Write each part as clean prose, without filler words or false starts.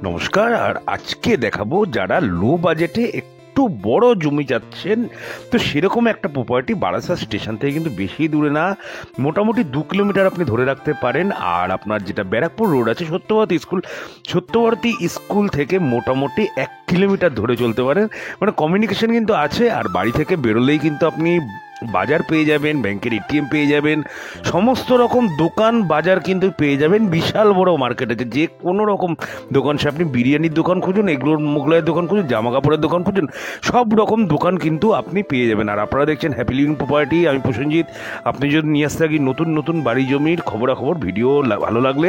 নমস্কার। আর আজকে দেখাবো যারা লো বাজেটে একটু বড় জমি যাচ্ছেন, তো সেরকম একটা প্রপার্টি বারাসাত স্টেশন থেকে কিন্তু বেশি দূরে না, মোটামুটি 2 কিলোমিটার আপনি ধরে রাখতে পারেন। আর আপনার যেটা ব্যারাকপুর রোড আছে সত্যবর্তী স্কুল থেকে মোটামুটি 1 কিলোমিটার ধরে চলতে পারেন। মানে কমিউনিকেশন কিন্তু আছে। আর বাড়ি থেকে বেরোলেই কিন্তু আপনি বাজার পেয়ে যাবেন, ব্যাংকের এটিএম পেয়ে যাবেন, সমস্ত রকম দোকান বাজার কিন্তু পেয়ে যাবেন। বিশাল বড় মার্কেট আছে, যে কোনো রকম দোকান, সে আপনি বিরিয়ানির দোকান খুঁজুন, এগুলোর মোগলাইয়ের দোকান খুঁজুন, জামা কাপড়ের দোকান খুঁজুন, সব রকম দোকান কিন্তু আপনি পেয়ে যাবেন। আর আপনারা দেখছেন হ্যাপি লিভিং প্রপার্টি, আমি প্রসেনজিৎ। আপনি যদি নিয়ে আসতে থাকি নতুন নতুন বাড়ি জমির খবরাখবর ভিডিও, ভালো লাগলে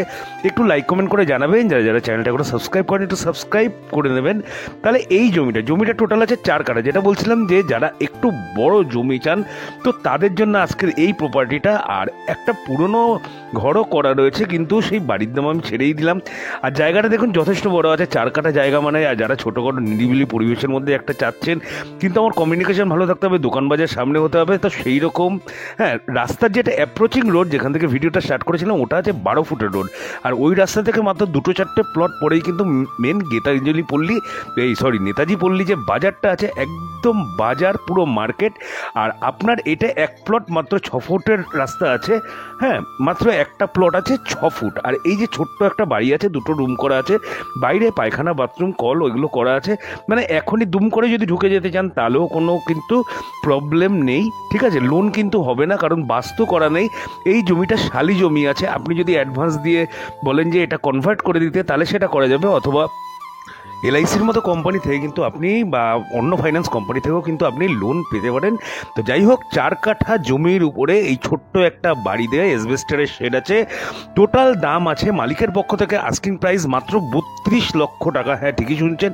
একটু লাইক কমেন্ট করে জানাবেন। যারা যারা চ্যানেলটা করে সাবস্ক্রাইব করেন একটু সাবস্ক্রাইব করে নেবেন। তাহলে এই জমিটা টোটাল আছে 4 কাঠা। যেটা বলছিলাম যে যারা একটু বড় জমি চান, তো তাদের জন্য আজকের এই প্রপার্টিটা। আর একটা পুরনো ঘরও করা রয়েছে, কিন্তু সেই বাড়ির দাম আমি ছেড়েই দিলাম। আর জায়গাটা দেখুন যথেষ্ট বড় আছে, 4 কাঠা জায়গা। মানে আর যারা ছোটোখাটো নিরিবিলি পরিবেশের মধ্যে একটা চাচ্ছেন, কিন্তু আমার কমিউনিকেশন ভালো থাকতে হবে, দোকান বাজার সামনে হতে হবে, তো সেই রকম। হ্যাঁ, রাস্তার যেটা অ্যাপ্রোচিং রোড, যেখান থেকে ভিডিওটা স্টার্ট করেছিলাম, ওটা আছে 12 ফুটের রোড। আর ওই রাস্তা থেকে মাত্র 2-4টে প্লট পরেই কিন্তু মেন নেতাজি পল্লী যে বাজারটা আছে, একদম বাজার, পুরো মার্কেট। আর আপনার এটা 1 প্লট মাত্র 6 ফুটের রাস্তা আছে। হ্যাঁ, মাত্র একটা প্লট আছে 6 ফুট। আর এই যে ছোট্ট একটা বাড়ি আছে, 2টো রুম করা আছে, বাইরে পায়খানা বাথরুম কল ওইগুলো করা আছে। মানে এখনই দুম করে যদি ঢুকে যেতে চান তাহলেও কোনো কিন্তু প্রবলেম নেই, ঠিক আছে। লোন কিন্তু হবে না, কারণ বাস্তু করা নেই। এই জমিটা শালি জমি আছে, আপনি যদি অ্যাডভান্স দিয়ে বলেন যে এটা কনভার্ট করে দিতে, তাহলে সেটা করা যাবে। অথবা এলআইসির মতো কোম্পানি থেকে কিন্তু আপনি, বা অন্য ফাইন্যান্স কোম্পানি থেকেও কিন্তু আপনি লোন পেতে পারেন। তো যাই হোক, 4 কাঠা জমির উপরে এই ছোট্ট একটা বাড়ি দেয়, এসবেস্টারের শেড আছে। টোটাল দাম আছে মালিকের পক্ষ থেকে আস্কিং প্রাইস মাত্র 32 লক্ষ টাকা। হ্যাঁ, ঠিকই শুনছেন,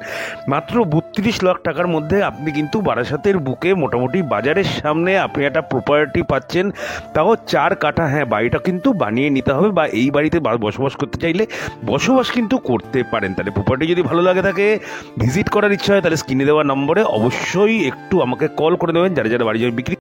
মাত্র 32 লাখ টাকার মধ্যে আপনি কিন্তু বারাসাতের বুকে মোটামুটি বাজারের সামনে আপনি একটা প্রপার্টি পাচ্ছেন, তাও 4 কাঠা। হ্যাঁ, বাড়িটা কিন্তু বানিয়ে নিতে হবে, বা এই বাড়িতে বসবাস করতে চাইলে বসবাস কিন্তু করতে পারেন। তাহলে প্রপার্টি যদি ভালো লাগে থাকে, ভিজিট করার ইচ্ছা হয়, তাহলে স্ক্রিনে দেওয়া নম্বরে অবশ্যই একটু আমাকে কল করে দেবেন। যারা যারা বাড়ি জমি বিক্রি